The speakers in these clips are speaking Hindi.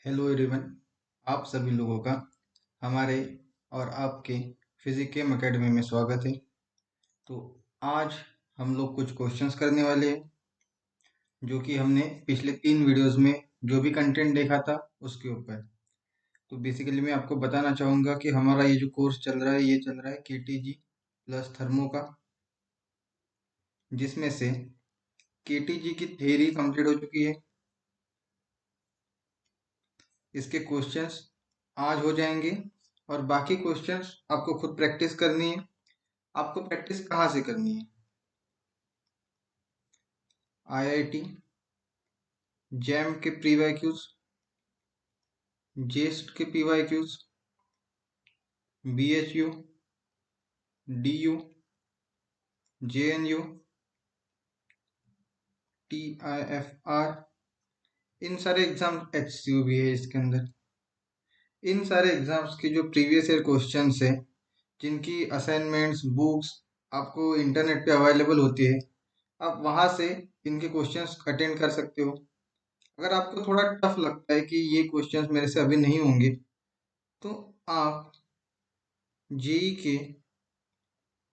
Hello everyone. आप सभी लोगों का हमारे और आपके फिजिकेम एकेडमी में स्वागत है। तो आज हम लोग कुछ क्वेश्चंस करने वाले हैं जो कि हमने पिछले 3 वीडियोस में जो भी कंटेंट देखा था उसके ऊपर। तो बेसिकली मैं आपको बताना चाहूँगा कि हमारा ये जो कोर्स चल रहा है ये चल रहा है केटीजी प्लस थर्मो का, जिसमें से केटीजी की थ्योरी कंप्लीट हो चुकी है। इसके क्वेश्चंस आज हो जाएंगे और बाकी क्वेश्चंस आपको खुद प्रैक्टिस करनी है। आपको प्रैक्टिस कहाँ से करनी है? आईआईटी, जैम के प्री वाई क्यूज, जेस्ट के P Y Qs, BHU, DU, JNU, TIFR, इन सारे एग्जाम एचसीयू भी है इसके अंदर। इन सारे एग्जाम्स की जो प्रीवियस ईयर क्वेश्चंस है, जिनकी असाइनमेंट्स बुक्स आपको इंटरनेट पे अवेलेबल होती है, आप वहां से इनके क्वेश्चंस अटेंड कर सकते हो। अगर आपको थोड़ा टफ लगता है कि ये क्वेश्चंस मेरे से अभी नहीं होंगे, तो आप जेई के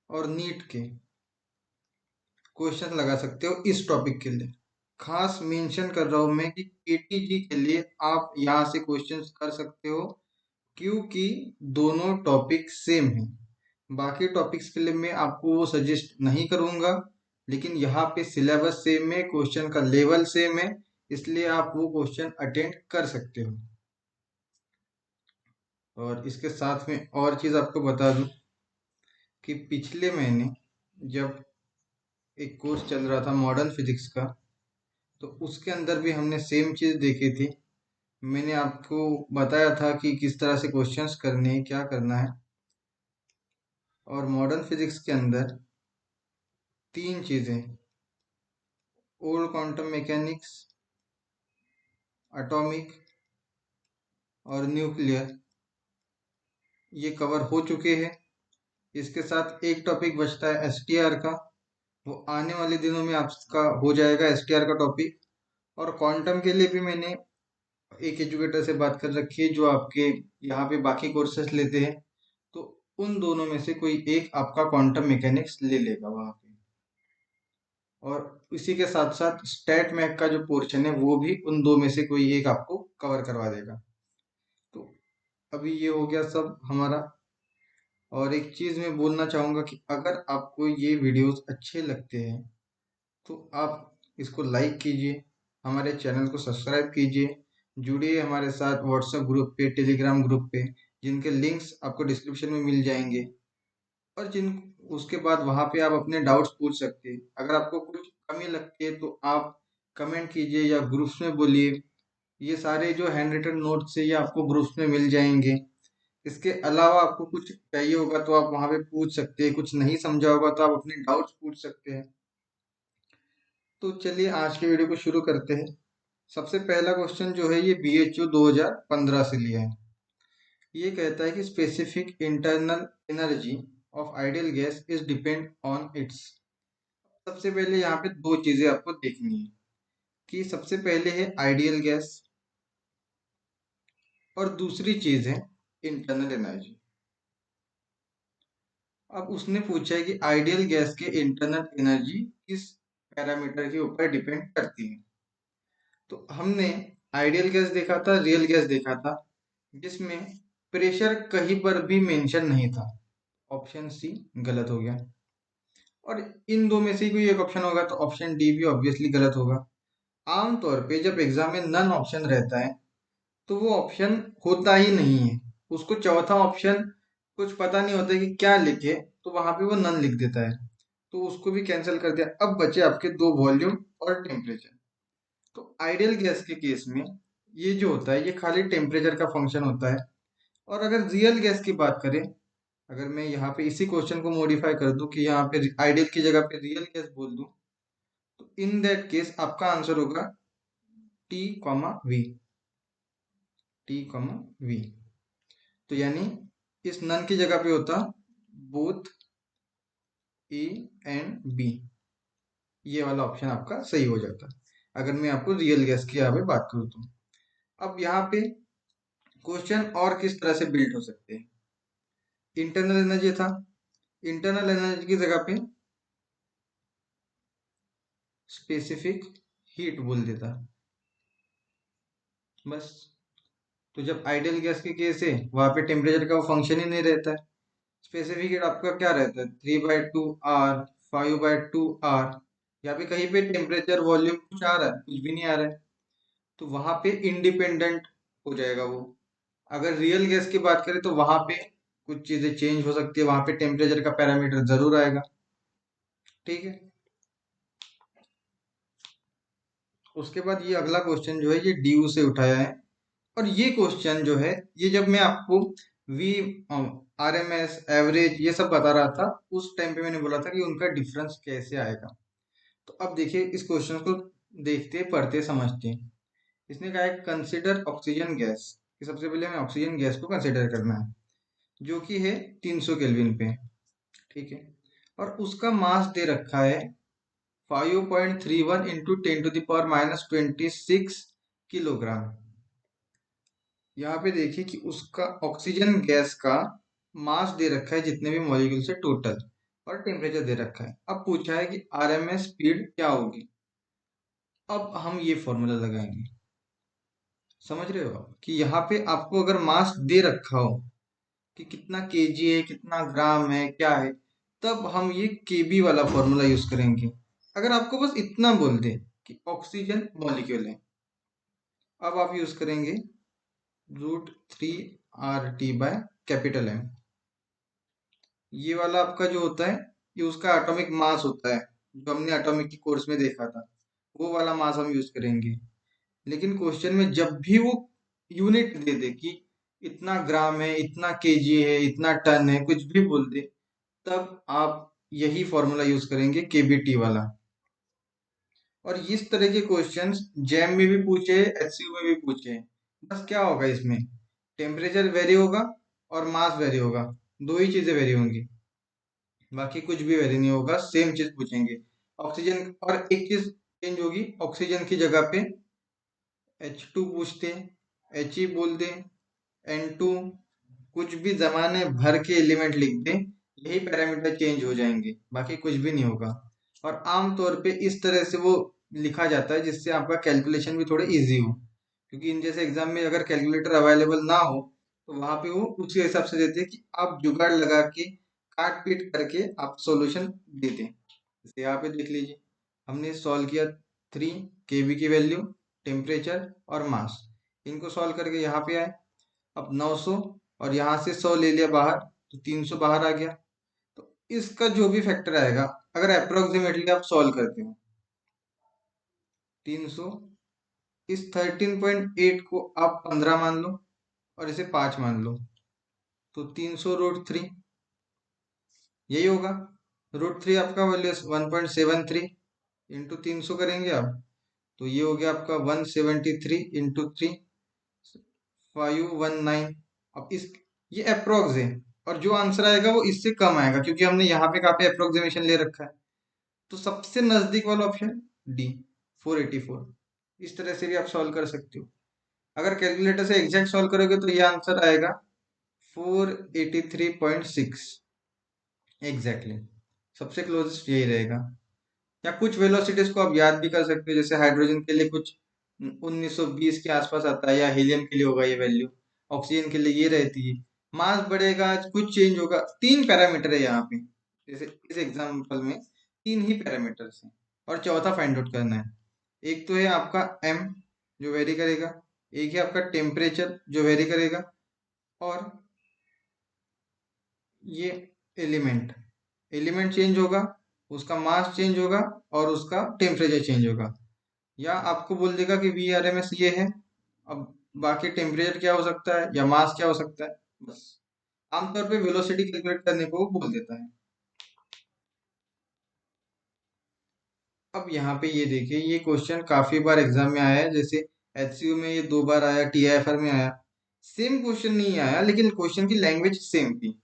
और नीट के क्वेश्चन लगा सकते हो इस टॉपिक के लिए। खास मेंशन कर रहा हूं मैं कि केटीजी के लिए आप यहाँ से क्वेश्चंस कर सकते हो, क्योंकि दोनों टॉपिक सेम है। बाकी टॉपिक्स के लिए मैं आपको वो सजेस्ट नहीं करूंगा, लेकिन यहाँ पे सिलेबस सेम है, क्वेश्चन का लेवल सेम है, इसलिए आप वो क्वेश्चन अटेंड कर सकते हो। और इसके साथ में और चीज आपको बता दूं कि पिछले महीने जब एक कोर्स चल रहा था मॉडर्न फिजिक्स का, तो उसके अंदर भी हमने सेम चीज देखी थी। मैंने आपको बताया था कि किस तरह से क्वेश्चंस करने हैं, क्या करना है। और मॉडर्न फिजिक्स के अंदर तीन चीजें, ओल्ड क्वांटम मैकेनिक्स, एटॉमिक और न्यूक्लियर, ये कवर हो चुके हैं। इसके साथ एक टॉपिक बचता है एसटीआर का, वो आने वाले दिनों में आपका हो जाएगा एसटीआर का टॉपिक। और क्वांटम के लिए भी मैंने एक एजुकेटर से बात कर रखी है जो आपके यहाँ पे बाकी कोर्सेस लेते हैं, तो उन दोनों में से कोई एक आपका क्वांटम मैकेनिक्स ले लेगा वहाँ पे। और इसी के साथ साथ स्टैट मैक का जो पोर्शन है वो भी उन दो में से कोई एक आपको कवर करवा देगा। तो अभी ये हो गया सब हमारा। और एक चीज मैं बोलना चाहूंगा कि अगर आपको ये वीडियोस अच्छे लगते हैं तो आप इसको लाइक कीजिए, हमारे चैनल को सब्सक्राइब कीजिए, जुड़िए हमारे साथ व्हाट्सएप ग्रुप पे, टेलीग्राम ग्रुप पे, जिनके लिंक्स आपको डिस्क्रिप्शन में मिल जाएंगे। और जिन उसके बाद वहाँ पे आप अपने डाउट्स पूछ सकते हैं। अगर आपको कुछ कमी लगती है तो आप कमेंट कीजिए या ग्रुप्स में बोलिए। ये सारे जो हैंड रिटन नोट्स है ये आपको ग्रुप्स में मिल जाएंगे। इसके अलावा आपको कुछ चाहिए होगा तो आप वहाँ पे पूछ सकते हैं, कुछ नहीं समझा होगा तो आप अपने डाउट्स पूछ सकते हैं। तो चलिए आज के वीडियो को शुरू करते हैं। सबसे पहला क्वेश्चन जो है ये बीएचयू 2015 से लिया है। ये कहता है कि specific internal energy of ideal gas is depend on it's. सबसे पहले यहाँ पे दो चीजें आपको देखनी है कि सबसे पहले है आइडियल गैस और दूसरी चीज है इंटरनल एनर्जी। अब उसने पूछा है कि आइडियल गैस के इंटरनल एनर्जी किस पैरामीटर के ऊपर डिपेंड करती है। तो हमने आइडियल गैस देखा था, रियल गैस देखा था, जिसमें प्रेशर कहीं पर भी मेंशन नहीं था। ऑप्शन सी गलत हो गया। और इन दो में से ही कोई एक ऑप्शन होगा तो ऑप्शन डी भी ऑब्वियसली गलत होगा। आमतौर पे जब एग्जाम में नन ऑप्शन रहता है तो वो ऑप्शन होता ही नहीं है। उसको चौथा ऑप्शन कुछ पता नहीं होता है कि क्या लिखे, तो वहां पे वो नन लिख देता है, तो उसको भी कैंसिल कर दिया। अब बचे आपके दो, वॉल्यूम और टेम्परेचर। तो आइडियल गैस के केस में ये जो होता है ये खाली टेम्परेचर का फंक्शन होता है। और अगर रियल गैस की बात करें, अगर मैं यहाँ पे इसी क्वेश्चन को मॉडिफाई कर दूं कि यहाँ पे आइडियल की जगह पे रियल गैस बोल दूं, तो इन दैट केस आपका आंसर होगा T comma V. T comma V, तो यानी इस नन की जगह पे होता बोथ ए एंड बी। ये वाला ऑप्शन आपका सही हो जाता अगर मैं आपको रियल गैस की यहाँ पे बात करूँ तो। अब यहाँ पे क्वेश्चन और किस तरह से बिल्ड हो सकते हैं। इंटरनल एनर्जी था, इंटरनल एनर्जी की जगह पे स्पेसिफिक हीट बोल देता बस। तो जब आइडियल गैस के केस है वहां पे टेम्परेचर का वो फंक्शन ही नहीं रहता है। स्पेसिफिक हीट आपका क्या रहता है, 3/2 R, 5/2 R। यहाँ पे कहीं पे टेम्परेचर वॉल्यूम कुछ आ रहा है, कुछ भी नहीं आ रहा है, तो वहां पे इंडिपेंडेंट हो जाएगा वो। अगर रियल गैस की बात करें तो वहां पे कुछ चीजें चेंज हो सकती है, वहां पे टेम्परेचर का पैरामीटर जरूर आएगा। ठीक है। उसके बाद ये अगला क्वेश्चन जो है ये ड्यू से उठाया है। और ये क्वेश्चन जो है, ये जब मैं आपको वी RMS एवरेज ये सब बता रहा था, उस टाइम पे मैंने बोला था कि उनका डिफरेंस कैसे आएगा। तो अब देखिए इस क्वेश्चन को देखते पढ़ते समझते हैं। इसने कहा है कंसिडर ऑक्सीजन गैस, कि सबसे पहले हमें ऑक्सीजन गैस को कंसिडर करना है, जो कि है 300 केल्विन पे। ठीक है। और उसका मास दे रखा है 5.31 इंटू 10⁻⁻26 किलोग्राम। यहाँ पे देखिए कि उसका ऑक्सीजन गैस का मास दे रखा है जितने भी मॉलिक्यूल से टोटल, और टेम्परेचर दे रखा है। अब पूछा है कि RMS स्पीड क्या होगी। अब हम ये फॉर्मूला लगाएंगे। समझ रहे हो आप कि यहाँ पे आपको अगर मास दे रखा हो कि कितना केजी है, कितना ग्राम है, क्या है, तब हम ये केबी वाला फॉर्मूला यूज करेंगे। अगर आपको बस इतना बोल दे कि ऑक्सीजन मॉलिक्यूल है, अब आप यूज करेंगे √3 RT/M। ये वाला आपका जो होता है, ये उसका एटॉमिक मास होता है, जो हमने एटॉमिक की कोर्स में देखा था, वो वाला मास हम यूज करेंगे। लेकिन क्वेश्चन में जब भी वो यूनिट दे दे कि इतना ग्राम है, इतना केजी है, इतना टन है, कुछ भी बोल दे, तब आप यही फॉर्मूला यूज करेंगे, केबीटी वाला। और इस तरह के क्वेश्चंस जैम में भी पूछे, HCU में भी पूछे। बस क्या होगा इसमें, टेम्परेचर वेरी होगा और मास वेरी होगा, दो ही चीजें वेरी होंगी, बाकी कुछ भी वेरी नहीं होगा, सेम चीज पूछेंगे। ऑक्सीजन, और एक चीज चेंज होगी, ऑक्सीजन की जगह पे H2 पूछते, He बोल दे, N2, कुछ भी जमाने भर के एलिमेंट लिख दे, यही पैरामीटर चेंज हो जाएंगे, बाकी कुछ भी नहीं होगा। और आमतौर पे इस तरह से वो लिखा जाता है जिससे आपका कैलकुलेशन भी थोड़े इजी हो, क्योंकि इन जैसे एग्जाम में अगर कैलकुलेटर अवेलेबल ना हो तो वहां पे वो उसी हिसाब से देते हैं कि आप जुगाड़ लगा के काट पीट करके आप सॉल्यूशन दे दें। जैसे यहाँ पे देख लीजिए, हमने सॉल्व किया 3 kb की वैल्यू, टेम्परेचर और मास, इनको सॉल्व करके यहाँ पे आए। अब 900 और यहाँ से 100 ले लिया बाहर, तो 300 बाहर आ गया। तो इसका जो भी फैक्टर आएगा, अगर अप्रोक्सीमेटली आप सॉल्व करते हो, 300, इस 13.8 को आप 15 मान लो और इसे 5 मान लो, तो 300√3 यही होगा। √3 आपका वैल्यू 1.73, इंटू 300 करेंगे आप, तो ये हो गया आपका 173 इंटू 3, 519। अब इस, ये अप्रोक्स है, और जो आंसर आएगा वो इससे कम आएगा, क्योंकि हमने यहाँ पे काफी अप्रोक्सीमेशन ले रखा है। तो सबसे नजदीक वाला ऑप्शन डी, 484। इस तरह से भी आप सॉल्व कर सकते हो। अगर कैलकुलेटर से एग्जैक्ट सॉल्व करोगे तो ये आंसर आएगा 483.6 एग्जैक्टली। सबसे क्लोजेस्ट यही रहेगा। या कुछ वेलोसिटीज को आप याद भी कर सकते हो, जैसे हाइड्रोजन के लिए कुछ 1920 के आसपास आता है, या हीलियम के लिए होगा ये वैल्यू, ऑक्सीजन के लिए ये रहती है। मास बढ़ेगा, कुछ चेंज होगा, 3 पैरामीटर है यहाँ पे, जैसे इस एग्जाम्पल में 3 ही पैरामीटर्स हैं, और चौथा फाइंड आउट करना है। एक तो है आपका M, जो वेरी करेगा, एक है आपका टेम्परेचर जो वेरी करेगा, और ये एलिमेंट, एलिमेंट चेंज होगा, उसका मास चेंज होगा, और उसका टेम्परेचर चेंज होगा। या आपको बोल देगा कि VRMS ये है, अब बाकी टेम्परेचर क्या हो सकता है या मास क्या हो सकता है, बस। आमतौर पे वेलोसिटी कैलकुलेट करने को वो बोल देता है। अब यहाँ पे ये देखिए, ये क्वेश्चन काफी बार एग्जाम में आया है, जैसे HCU में ये 2 बार आया, TIFR में आया। सेम क्वेश्चन नहीं आया, लेकिन क्वेश्चन की लैंग्वेज सेम थी,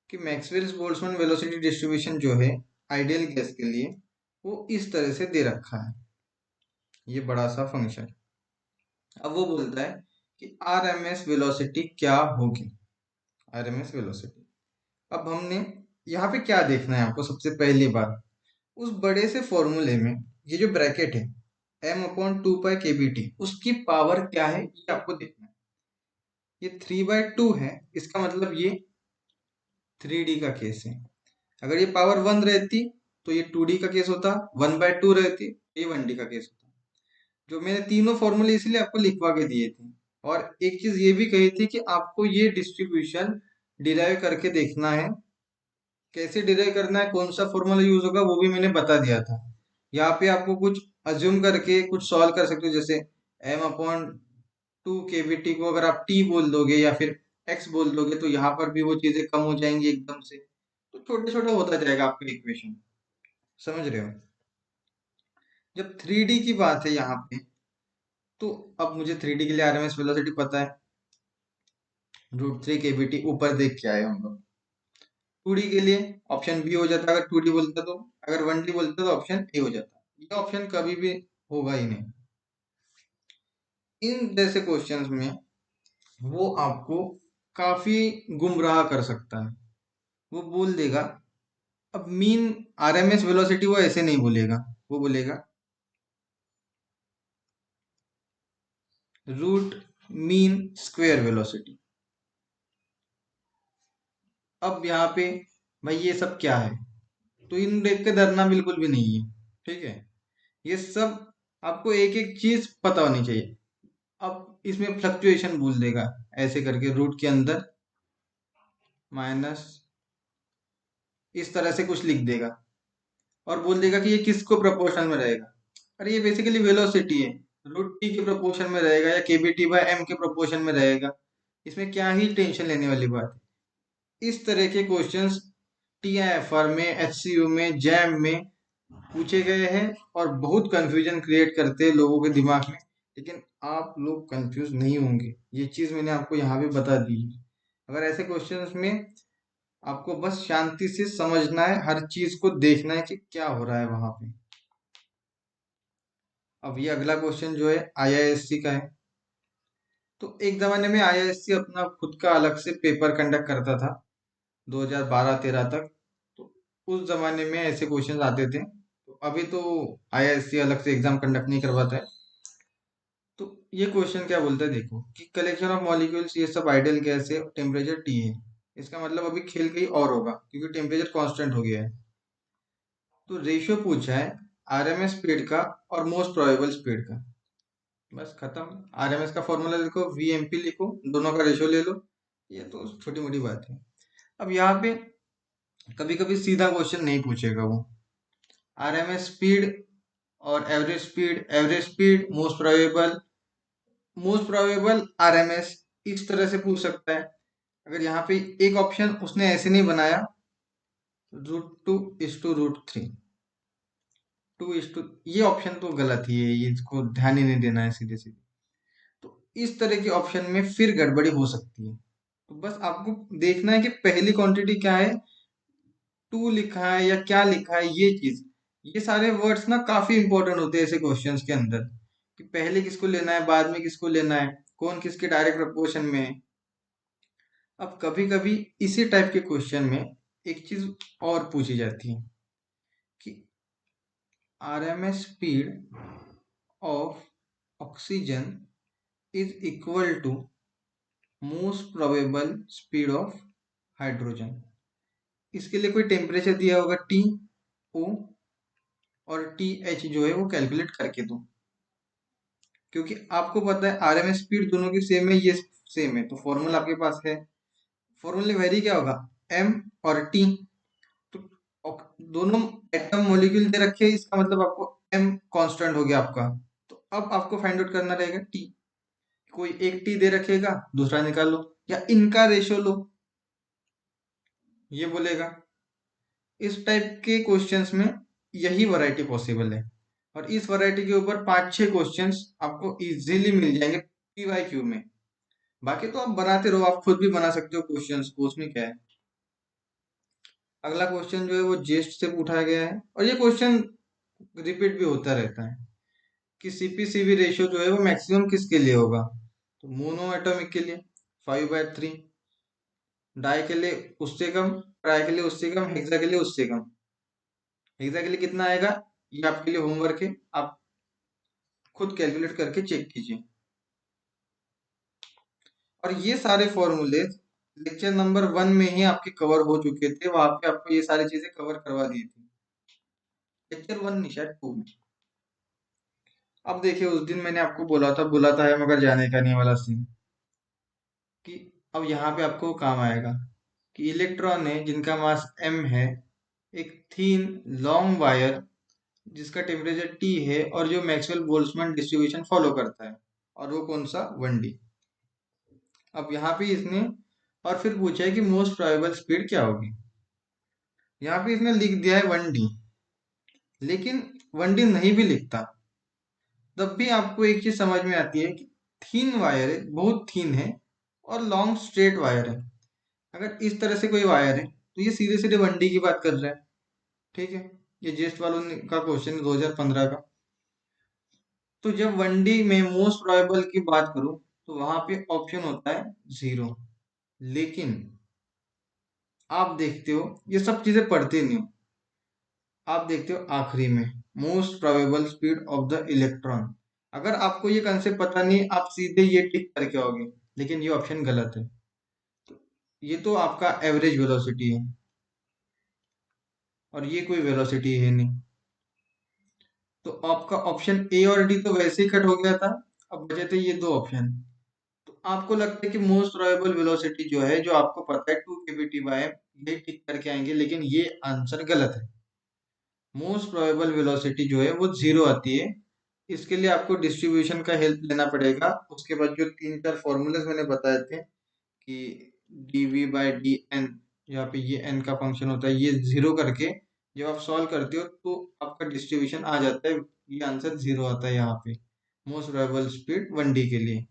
कि मैक्सवेल्स बोल्ट्जमैन वेलोसिटी डिस्ट्रीब्यूशन जो है आइडियल गैस के लिए, वो इस तरह से दे रखा है, ये बड़ा सा फंक्शन। अब वो बोलता है कि आरएमएस वेलोसिटी क्या होगी। आरएमएस वेलोसिटी, अब हमने यहाँ पे क्या देखना है आपको, सबसे पहली बात उस बड़े से फॉर्मूले में ये जो ब्रैकेट है m/2 पाई kbt, उसकी पावर क्या है ये आपको देखना है। ये 3/2 है, इसका मतलब ये 3D का केस है। अगर ये पावर 1 रहती तो ये 2D का केस होता, 1/2 रहती तो ये 1D का केस होता। जो मैंने तीनों फॉर्मूले इसलिए आपको लिखवा के दिए थे। और एक चीज ये भी कही थी कि आपको ये डिस्ट्रीब्यूशन डिराइव करके देखना है। कैसे डिराइव करना है, कौन सा फॉर्मूला यूज होगा, वो भी मैंने बता दिया था। यहाँ पे आपको कुछ अज्यूम करके कुछ सॉल्व कर सकते हो, जैसे m/2 kbt को अगर आप t बोल दोगे या फिर x बोल दोगे तो यहाँ पर भी वो चीजें कम हो जाएंगी एकदम से। तो छोटे छोटे होता जाएगा आपका इक्वेशन, समझ रहे हो। जब 3D की बात है यहाँ पे, तो अब मुझे 3D के लिए आरएमएस वेलोसिटी पता है, √3 kbt ऊपर देख के आए हम लोग। 2D के लिए ऑप्शन बी हो जाता, अगर 2D बोलता तो। अगर 1D बोलता तो ऑप्शन ए हो जाता। ये ऑप्शन कभी भी होगा ही नहीं। इन जैसे क्वेश्चंस में वो आपको काफी गुमराह कर सकता है। वो बोल देगा, अब मीन आरएमएस वेलोसिटी वो ऐसे नहीं बोलेगा, वो बोलेगा रूट मीन स्क्वायर वेलोसिटी। अब यहाँ पे भाई ये सब क्या है, तो इन देख के डरना बिल्कुल भी नहीं है, ठीक है। ये सब आपको एक एक चीज पता होनी चाहिए। अब इसमें फ्लक्चुएशन बोल देगा, ऐसे करके रूट के अंदर माइनस इस तरह से कुछ लिख देगा और बोल देगा कि ये किसको प्रोपोर्शनल में रहेगा। अरे ये बेसिकली वेलोसिटी है, रूट टी के प्रोपोर्शन में रहेगा या केबीटी बाय एम के प्रोपोर्शन में रहेगा। इसमें क्या ही टेंशन लेने वाली बात है। इस तरह के क्वेश्चंस टीआईएफआर में, एचसीयू में, जैम में पूछे गए हैं और बहुत कंफ्यूजन क्रिएट करते हैं लोगों के दिमाग में। लेकिन आप लोग कंफ्यूज नहीं होंगे, ये चीज मैंने आपको यहाँ पे बता दी है। अगर ऐसे क्वेश्चंस में आपको बस शांति से समझना है, हर चीज को देखना है कि क्या हो रहा है वहां पे। अब ये अगला क्वेश्चन जो है आईआईएससी का है। तो एक जमाने में आईआईएससी अपना खुद का अलग से पेपर कंडक्ट करता था, 2012-13 तक। तो उस जमाने में ऐसे क्वेश्चंस आते थे। तो अभी तो आईआईएससी अलग से एग्जाम कंडक्ट नहीं करवाता है। तो ये क्वेश्चन क्या बोलता है देखो, कि कलेक्शन ऑफ मॉलिक्यूल्स, ये सब आइडियल गैस है, टेम्परेचर टी है। इसका मतलब अभी खेल कहीं और होगा क्योंकि टेम्परेचर कांस्टेंट हो गया है। तो रेशियो पूछा है आरएमएस स्पीड का और मोस्ट प्रोबेबल स्पीड का। बस खत्म, आरएमएस का फॉर्मूला लिखो, वीएमपी लिखो, दोनों का रेशियो ले लो। ये तो छोटी मोटी बात है। अब यहाँ पे कभी कभी सीधा क्वेश्चन नहीं पूछेगा वो, आरएमएस स्पीड और average speed, most probable RMS, इस तरह से पूछ सकता है। अगर यहाँ पे एक ऑप्शन उसने ऐसे नहीं बनाया, √2:√3, 2:, ये ऑप्शन तो गलत ही है, ये इसको ध्यान ही नहीं देना है सीधे सीधे। तो इस तरह के ऑप्शन में फिर गड़बड़ी हो सकती है। तो बस आपको देखना है कि पहली क्वांटिटी क्या है, 2 लिखा है या क्या लिखा है, ये चीज। ये सारे वर्ड्स ना काफी इंपॉर्टेंट होते हैं ऐसे क्वेश्चंस के अंदर, कि पहले किसको लेना है, बाद में किसको लेना है, कौन किसके डायरेक्ट प्रपोर्शन में है। अब कभी कभी इसी टाइप के क्वेश्चन में एक चीज और पूछी जाती है कि RMS speed of oxygen is equal to most probable speed of hydrogen. इसके लिए कोई टेम्परेचर दिया होगा टी ओ, और टी एच जो है वो कैलकुलेट करके दो। क्योंकि आपको पता है आरएमएस स्पीड दोनों की सेम है, ये सेम है, तो फॉर्मूला आपके पास है। फॉर्मूले वेरी क्या होगा, एम और टी। तो दोनों एटम मॉलिक्यूल दे रखे हैं, इसका मतलब आपको एम कांस्टेंट हो गया आपका। तो अब आपको फाइंड आउट करना रहेगा टी। कोई एक टी दे रखेगा, दूसरा निकाल लो, या इनका रेशियो लो, ये बोलेगा। इस टाइप के क्वेश्चंस में यही वैरायटी पॉसिबल है। और इस वैरायटी के ऊपर 5-6 क्वेश्चंस आपको इजीली मिल जाएंगे पीवाईक्यू में। बाकी तो आप बनाते रहो, आप खुद भी बना सकते हो क्वेश्चंस को, उसमें क्या है। अगला क्वेश्चन जो है वो जेस्ट से पूछा गया है, और ये क्वेश्चन रिपीट भी होता रहता है कि सीपी-सीवी रेशियो जो है वो मैक्सिमम किसके लिए होगा? तो मोनो एटॉमिक के लिए 5/3, डाई के लिए उससे कम, ट्राई के लिए उससे कम, हेक्सा के लिए उससे कम। हेक्सा के लिए कितना आएगा, ये आपके लिए होमवर्क है, आप खुद कैलकुलेट करके चेक कीजिए। और ये सारे फॉर्मूले लेक्चर नंबर 1 में ही आपके कवर हो चुके थे, वहां पे आपको ये सारी चीजें कवर करवा दी थी, लेक्चर 1 नहीं शायद 2 में। अब देखिए उस दिन मैंने आपको बोला था है मगर जाने का नहीं वाला सीन, कि अब यहाँ पे आपको काम आएगा कि इलेक्ट्रॉन है जिनका मास m है, एक थीन लॉन्ग वायर जिसका टेम्परेचर T है और जो मैक्सवेल बोल्ट्जमैन डिस्ट्रीब्यूशन फॉलो करता है, और वो कौन सा 1D। अब यहाँ पे इसने और फिर पूछा है कि मोस्ट प्रोबेबल स्पीड क्या होगी। यहाँ पे इसने लिख दिया है 1D, लेकिन 1D नहीं भी लिखता तब भी आपको एक चीज समझ में आती है कि थीन वायर है, बहुत थीन है, और लॉन्ग स्ट्रेट वायर है। अगर इस तरह से कोई वायर है तो ये सीधे सीधे 1D की बात कर रहा है। ठीक है, ये जेस्ट वालों का क्वेश्चन है 2015 का। तो जब 1D में मोस्ट प्रोबेबल की बात करूं तो वहां पे ऑप्शन होता है 0। लेकिन आप देखते हो ये सब चीजें पढ़ते नहीं हो, आप देखते हो आखिरी में most probable speed of the electron. अगर आपको ये कंसेप्ट पता नहीं आप सीधे ये टिक करके आओगे, लेकिन ये ऑप्शन गलत है। तो ये तो आपका एवरेज वेलोसिटी है और ये कोई वेलोसिटी है नहीं। तो आपका ऑप्शन ए और डी तो वैसे ही कट हो गया था, अब बचे थे ये दो ऑप्शन। तो आपको लगता है कि मोस्ट प्रोबेबल वेलोसिटी जो है, जो आपको पता है 2 kBt/m, ये टिक करके आएंगे, लेकिन ये आंसर गलत है। मोस्ट प्रोबेबल वेलोसिटी जो है वो 0 आती है। इसके लिए आपको डिस्ट्रीब्यूशन का हेल्प लेना पड़ेगा। उसके बाद जो 3-4 फॉर्मूले मैंने बताए थे कि dv/dn, यहाँ पे ये n का फंक्शन होता है, ये 0 करके जब आप सॉल्व करते हो तो आपका डिस्ट्रीब्यूशन आ जाता है, ये आंसर 0 आता है यहाँ पे मोस्ट प्रोबेबल स्पीड 1D के लिए।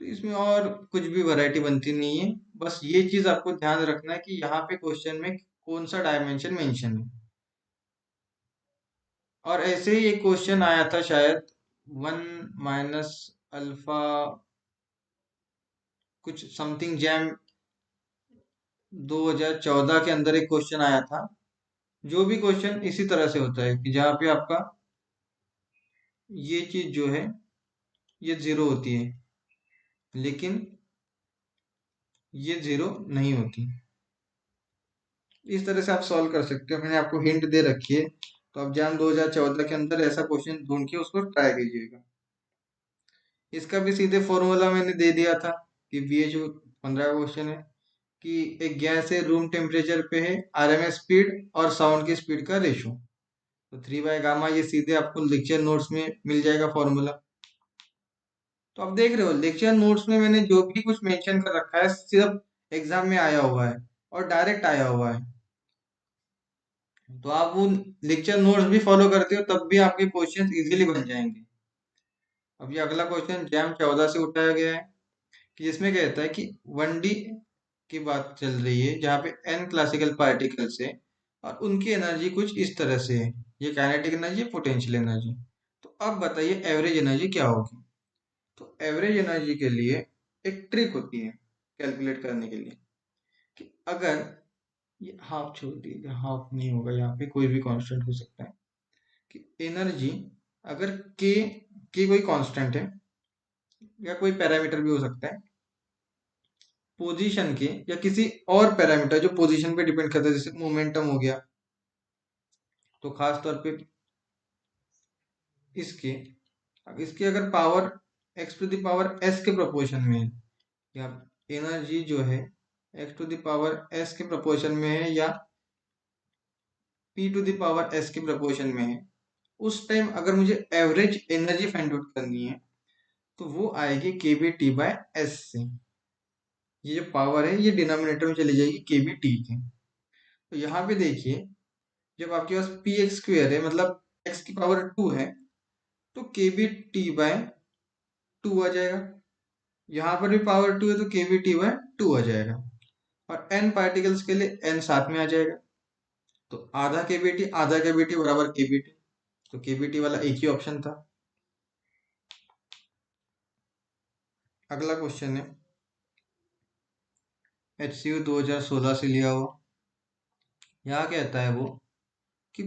तो इसमें और कुछ भी वैरायटी बनती नहीं है, बस ये चीज आपको ध्यान रखना है कि यहाँ पे क्वेश्चन में कौन सा डायमेंशन मेंशन है। और ऐसे ही एक क्वेश्चन आया था शायद 1 - अल्फा कुछ समथिंग जैम 2014 के अंदर एक क्वेश्चन आया था, जो भी क्वेश्चन इसी तरह से होता है कि जहाँ पे आपका ये चीज जो है ये 0 होती है, लेकिन ये 0 नहीं होती। इस तरह से आप सॉल्व कर सकते हो, मैंने आपको हिंट दे रखी है। तो आप जैम 2014 के अंदर ऐसा क्वेश्चन ढूंढ के उसको ट्राई कीजिएगा। इसका भी सीधे फॉर्मूला मैंने दे दिया था कि BH15 का क्वेश्चन है कि एक गैस है रूम टेम्परेचर पे है, RMS स्पीड और साउंड की स्पीड का रेशो, तो 3/गामा, ये सीधे आपको लेक्चर नोट्स में मिल जाएगा फॉर्मूला। तो आप देख रहे हो लेक्चर नोट्स में मैंने जो भी कुछ मेंशन कर रखा है सिर्फ एग्जाम में आया हुआ है और डायरेक्ट आया हुआ है। तो आप वो लेक्चर नोट्स भी फॉलो करते हो तब भी आपके क्वेश्चंस इजीली बन जाएंगे। अब ये अगला क्वेश्चन जैम 14 से उठाया गया है, कि जिसमें कहता है कि 1D की बात चल रही है जहाँ पे n क्लासिकल पार्टिकल्स है और उनकी एनर्जी कुछ इस तरह से है, ये काइनेटिक एनर्जी, पोटेंशियल एनर्जी। तो अब बताइए एवरेज एनर्जी क्या होगी। तो एवरेज एनर्जी के लिए एक ट्रिक होती है कैलकुलेट करने के लिए, कि अगर ये हाफ छोड़ दीजिए, हाफ नहीं होगा, यहाँ पे कोई भी कांस्टेंट हो सकता है, कि एनर्जी अगर के कोई कांस्टेंट है या कोई पैरामीटर भी हो सकता है पोजीशन के, या किसी और पैरामीटर जो पोजीशन पे डिपेंड करता है, जैसे मोमेंटम हो गया, तो खास तौर पे इसके अब इसकी अगर पावर x⁻s के प्रोपोर्शन में है, या एनर्जी जो है x⁻s के प्रोपोर्शन में है, या p⁻s के प्रोपोर्शन में है, उस टाइम अगर मुझे एवरेज एनर्जी फाइंड आउट करनी है तो वो आएगी kBT/s से। ये जो पावर है ये डिनोमिनेटर में चली जाएगी kBT के। तो यहाँ पे देखिए जब आपके पास px² है, मतलब x⁻² है, तो kBT/2 आ जाएगा। यहाँ पर भी पावर 2 है तो kBT/2 आ जाएगा। और n पार्टिकल्स के लिए n साथ में आ जाएगा, तो आधा kBT आधा kBT बराबर kBT। तो केबीटी वाला एक ही ऑप्शन था। अगला क्वेश्चन है HCU 2016 से लिया हुआ। यहाँ कहता है वो कि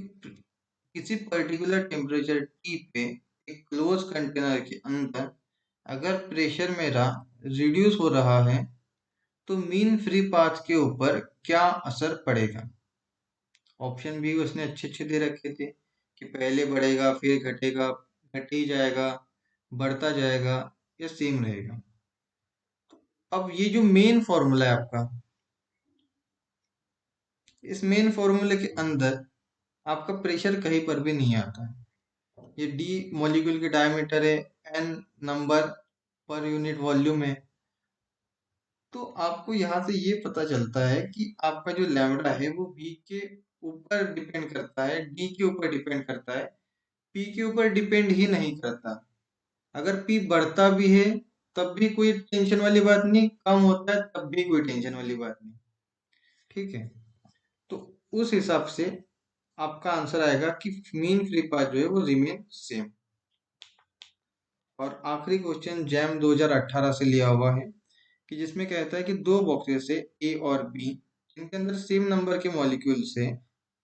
किसी पर्टिकुलर टेम्परेचर टी पे एक क्लोज कंटेनर के अंदर अगर प्रेशर मेरा रिड्यूस हो रहा है तो मीन फ्री पाथ के ऊपर क्या असर पड़ेगा। ऑप्शन भी उसने अच्छे अच्छे दे रखे थे कि पहले बढ़ेगा फिर घटेगा, घट ही जाएगा, बढ़ता जाएगा या सेम रहेगा। अब ये जो मेन फॉर्मूला है आपका, इस मेन फॉर्मूले के अंदर आपका प्रेशर कहीं पर भी नहीं आता है। ये डी मॉलिक्यूल की डायमीटर है, n number per unit volume है। तो आपको यहाँ से ये पता चलता है कि आपका जो लैम्बडा है वो वी के ऊपर डिपेंड करता है, डी के ऊपर डिपेंड करता है, पी के ऊपर डिपेंड ही नहीं करता। अगर पी बढ़ता भी है तब भी कोई टेंशन वाली बात नहीं, कम होता है तब भी कोई टेंशन वाली बात नहीं। ठीक है, तो उस हिसाब से आपका आंसर आएगा कि मीन फ्री पाथ जो है वो रिमेन सेम। और आखिरी क्वेश्चन जैम 2018 से लिया हुआ है कि जिसमें कहता है कि दो बॉक्सेस है ए और बी, जिनके अंदर सेम नंबर के मॉलिक्यूल्स है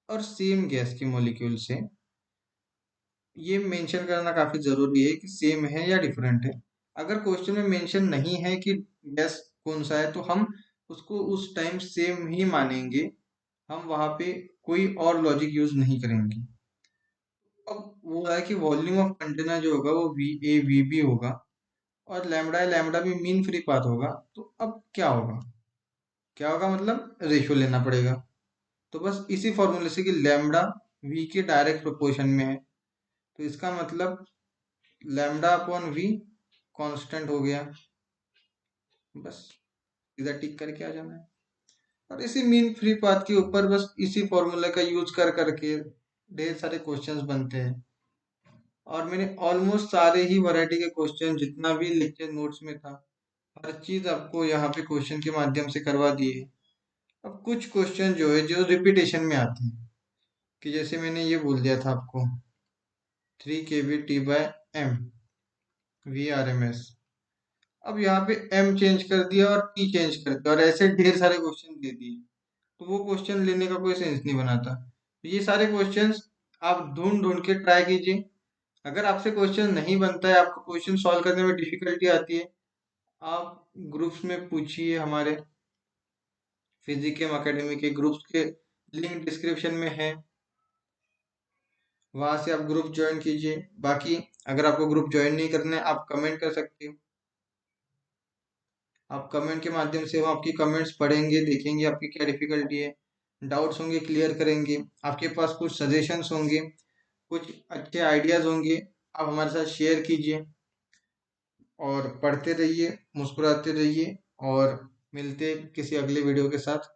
और सेम गैस के मॉलिक्यूल्स है। ये मेंशन करना काफी जरूरी है कि सेम है या डिफरेंट है। अगर क्वेश्चन में मेंशन नहीं है कि गैस कौन सा है तो हम उसको उस टाइम सेम ही मानेंगे, हम वहां पे कोई और लॉजिक यूज नहीं करेंगे। अब वो है कि वॉल्यूम ऑफ कंटेनर जो होगा वो वी ए वी बी होगा और लैम्बडा लैम्बडा भी मीन फ्री पाथ होगा। तो अब क्या होगा, क्या होगा मतलब रेशियो लेना पड़ेगा। तो बस इसी फॉर्मूले से कि लैम्बडा वी के डायरेक्ट प्रोपोर्शन में है, तो इसका मतलब लैम्बडा अपॉन वी कांस्टेंट हो गया। बस इधर टिक करके आ जाना है। और इसी मीन फ्री पाथ के ऊपर बस इसी फॉर्मूले का यूज कर करके ढेर सारे क्वेश्चंस बनते हैं। और मैंने ऑलमोस्ट सारे ही वैरायटी के क्वेश्चन जितना भी लेक्चर नोट्स में था हर चीज आपको यहाँ पे क्वेश्चन के माध्यम से करवा दिए है। अब कुछ क्वेश्चन जो है जो रिपीटेशन में आते हैं, कि जैसे मैंने ये बोल दिया था आपको 3 kV/T/M VRMS। अब यहाँ पे M चेंज कर दिया और T चेंज कर दिया और ऐसे ढेर सारे क्वेश्चन दे दिए, तो वो क्वेश्चन लेने का कोई सेंस नहीं बनाता। तो ये सारे क्वेश्चंस आप ढूंढ ढूंढ के ट्राई कीजिए। अगर आपसे क्वेश्चन नहीं बनता है, आपको क्वेश्चन सॉल्व करने में डिफिकल्टी आती है, आप ग्रुप्स में पूछिए। हमारे फिजिकेम एकेडमी के ग्रुप्स के लिंक डिस्क्रिप्शन में है, वहां से आप ग्रुप ज्वाइन कीजिए। बाकी अगर आपको ग्रुप ज्वाइन नहीं करना है आप कमेंट कर सकते हो। आप कमेंट के माध्यम से हम आपकी कमेंट्स पढ़ेंगे, देखेंगे आपकी क्या डिफिकल्टी है, डाउट्स होंगे क्लियर करेंगे। आपके पास कुछ सजेशंस होंगे, कुछ अच्छे आइडियाज होंगे, आप हमारे साथ शेयर कीजिए। और पढ़ते रहिए, मुस्कुराते रहिए और मिलते किसी अगले वीडियो के साथ।